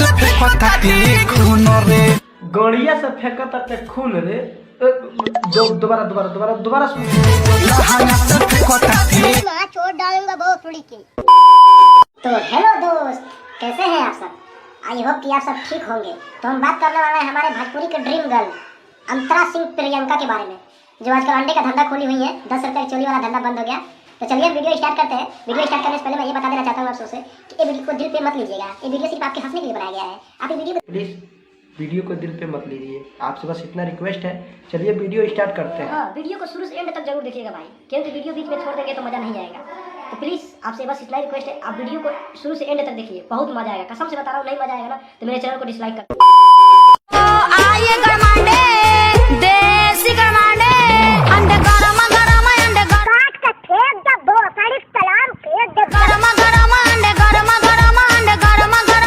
से फेंकता के खून रे, गड़िया से फेंकता के खून रे। दोबारा दोबारा दोबारा दोबारा सुन। लहंगा से फेंकता के। छोड़ डालूंगा बहुत थोड़ी की। तो हेलो दोस्त, कैसे हैं आप सब? आई होप कि आप सब ठीक होंगे। तो हम बात करने वाले हैं हमारे भोजपुरी के ड्रीम गर्ल अंतरा सिंह प्रियंका के बारे में, जो आजकल अंडे का धंधा खोली हुई है। 10 रुपये की चोली वाला धंधा बंद हो गया। तो चलिए वीडियो स्टार्ट करते हैं। वीडियो स्टार्ट करने से पहले मैं ये बता देना चाहता हूँ आप सबसे कि ये वीडियो को दिल पे मत लीजिएगा। ये वीडियो सिर्फ आपके हंसने के लिए बनाया गया है। आप ये वीडियो प्लीज वीडियो को दिल पे मत लीजिए, आपसे बस इतना रिक्वेस्ट है। चलिए वीडियो स्टार्ट करते हैं। हाँ, वीडियो को शुरू से एंड तक जरूर देखिएगा भाई, क्योंकि वीडियो बीच में छोड़ देंगे तो मजा नहीं आएगा। तो प्लीज आपसे बस इतना रिक्वेस्ट है, आप वीडियो को शुरू से एंड तक देखिए, बहुत मजा आएगा। कसम से बता रहा हूँ, नहीं मजा आएगा ना तो मेरे चैनल को डिसलाइक कर।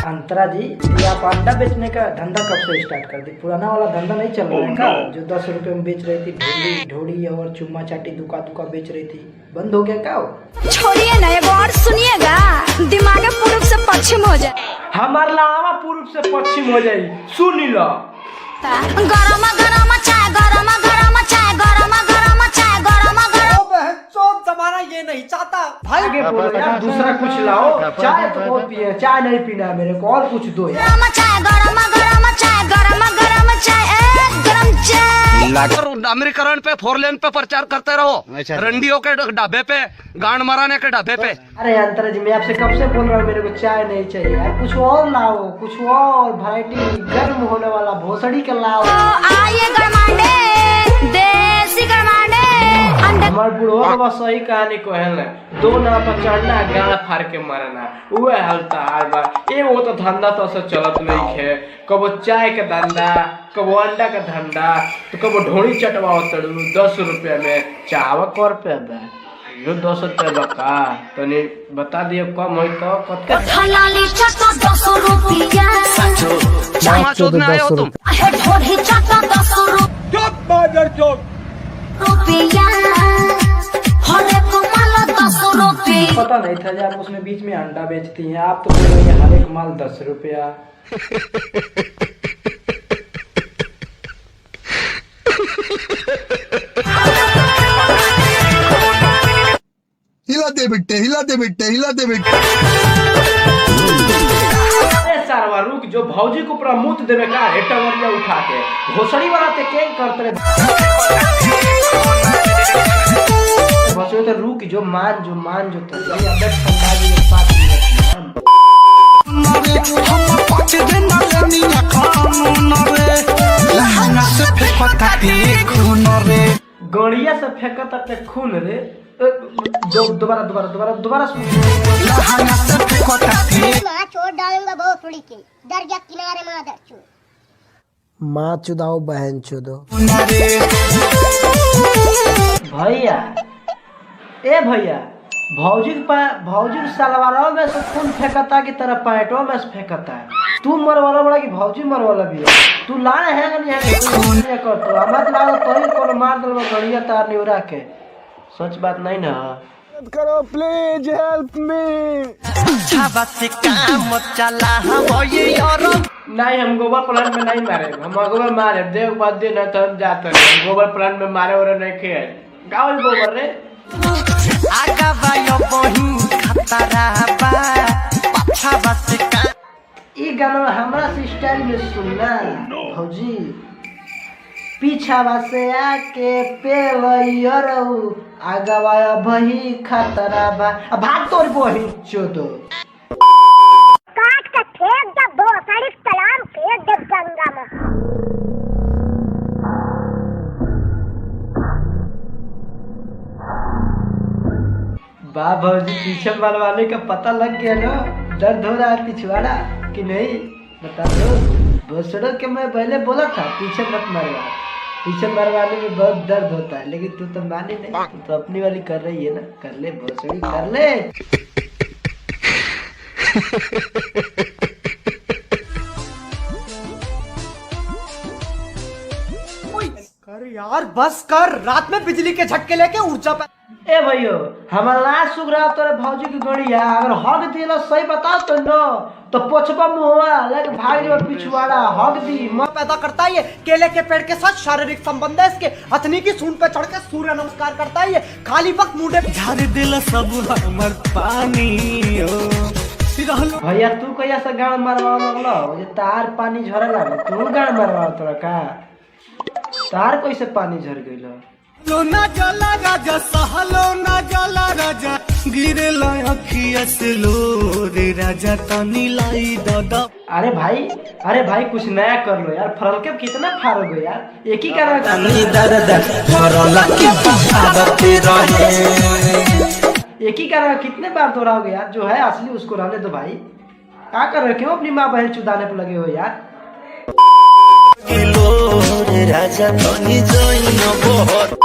अंतरा जी, ये आप अंडा बेचने का धंधा कब से स्टार्ट कर दी? पुराना वाला धंधा नहीं चल रहा है क्या? जो 10 रुपए में बेच रही थी, ढोली ढोली और चुम्मा चाटी दुका दुका बेच रही थी, बंद हो गया क्या? छोड़िए ना, एक और सुनिएगा, दिमाग पूर्व से पश्चिम हो जाए। हमार लावा पूर्व से पश्चिम हो जाए, सुन लो। गरमा गरमा चाय, गरमा गरमा चाय, गरमा गरमा चाय, गरमा गरमा। बहनचोद जमाना ये नहीं चाहता भाई। आगे बोलो यार, दूसरा कुछ लाओ। चाय तो बहुत पिए, चाय नहीं पीना है मेरे को, और कुछ दो यार। गरमा चाय, गरमा गरमा चाय, गरमा गरमा चाय, गरम चाय। अमेरिकरण पे 4 लेन पे प्रचार करते रहो, रंडियों के ढाबे पे, गांड मराने के ढाबे पे। अरे अंतरा जी, मैं आपसे कब से बोल रहा हूँ, मेरे को चाय नहीं चाहिए यार, कुछ और लाओ, कुछ और वैरायटी गर्म होने वाला भोसड़ी का लाओ। आइए गरमांडे, देसी गरमांडे। हमार बुढ़वा बस सही कहानी कहल है, 2 नाव पर चढ़ना, गाड़ फाड़ के मारना, उहे हलता हार बा। एगो तो धंधा तो से चलत नहीं है, कबो चाय का धंधा, कबो अंडा का धंधा, तो कबो ढोड़ी चटवाओ तड़ू 10 रुपये में। चावा को रुपये बा, यो 10 रुपये बका, तो नहीं बता दियो कम हो तो कत हलाली चटा 10 रुपया, चामा चोद में आए हो तुम। हेड ढोढ़ी चटा 10 रुपया, हरे को माला 10 रुपया। पता नहीं था आप उसमें बीच में अंडा बेचती हैं, आप तो बोल रही हैं हर एक माल 10 रुपया। हिला दे बिट्टे, हिला दे बिट्टे, हिला दे बिट्टे। अरे सारवा रुक, जो भौजी को पूरा मुंह देवे का हेटवरिया उठा के घोसड़ी वाला ते के करते रे। बस तो रुक, जो मान जो तो ये अंदर ठंडा जी के पास हम पाँच दिन लेनी कानून रे, लहंगा से फेंकता के खून रे, गड़िया से फेंकता के खून रे। दोबारा दोबारा दोबारा दोबारा सुन। लहंगा से फेंकता के। छोड़ डालूंगा बहुत थोड़ी की। डर गया किनारे में दर चो। माँ चुदाओ बहन चुदो। भैया, ए भैया, भौजी सलवारों में से खून फेंकता की तरह पैंटों में से फेंकता है। तू मरवाला बड़ा कि भौजी मरवाला भी है? तू लाए है नहीं है खून कर तो मत ला तो ही कोनो मार दल गड़िया तार निवरा के। सच बात नहीं ना? करो प्लीज हेल्प मी। काम चला नहीं, हम गोबर प्लांट में नहीं मारे, हम गोबर मारे देव बात दे ना तो हम जाते हैं। गोबर प्लांट में मारे और नहीं खे गाँव गोबर रे। आगा बायो बही खतरा बा, पाछा बस का। ये गाना हमारा स्टाइल में सुनना भौजी, पीछा से आके पेलैया रहू, आगवाया बही खतरा बा। अब भाग तोड़ बही चोदो। काट के फेंक दे भोसड़ी तलाब, फेंक दे गंगा में। वाह भौजी, पीछे मरवाने का पता लग गया ना? दर्द हो रहा है पिछवाड़ा कि नहीं? बता दो। भोसड़ों के मैं पहले बोला था पीछे मत मरवा, पीछे मरवाने में बहुत दर्द होता है, लेकिन तू तो मानी नहीं, तू तो अपनी वाली कर रही है ना। कर ले भोसड़ी, कर ले। कर यार, बस कर। रात में बिजली के झटके लेके ऊर्जा पे। ए भैयो हमारा लाश सुख रहा तोरे भौजी की गड़िया अगर हक दिला सही बताओ तो न तो पोछबा मुहवा लेके भाग जाओ पिछवाड़ा हक दी पैदा करता है ये केले के पेड़ के साथ शारीरिक संबंध है इसके। हथनी की सूंड पे चढ़ के सूर्य नमस्कार करता है ये। खाली वक्त मुंडे पे झाड़ दिल सब हमर पानी भैया तू कहिया से गाड़ मारवा लगलो जे तार पानी झरला तू गाड़ मारवा तोरा का तार कैसे पानी झर गइल लो ना जला राजा सहलो ना जला राजा गिरे अखिया से लो रे राजा तनी लाई दादा। अरे भाई कुछ नया कर लो यार फरल के कितना फारोगे यार एक ही कारण तनी दर्द फरला के बहावते रहे एक ही कारण कितने बार दोहराओगे यार जो है असली उसको रहने दो भाई क्या कर रहे हो क्यों अपनी माँ बहन चुदाने पे लगे हो यार। राजा तनी बहुत।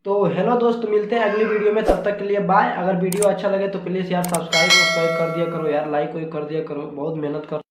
तो हेलो दोस्त मिलते हैं अगली वीडियो में तब तक के लिए बाय। अगर वीडियो अच्छा लगे तो प्लीज यार सब्सक्राइब कर दिया करो यार लाइक कर दिया करो बहुत मेहनत कर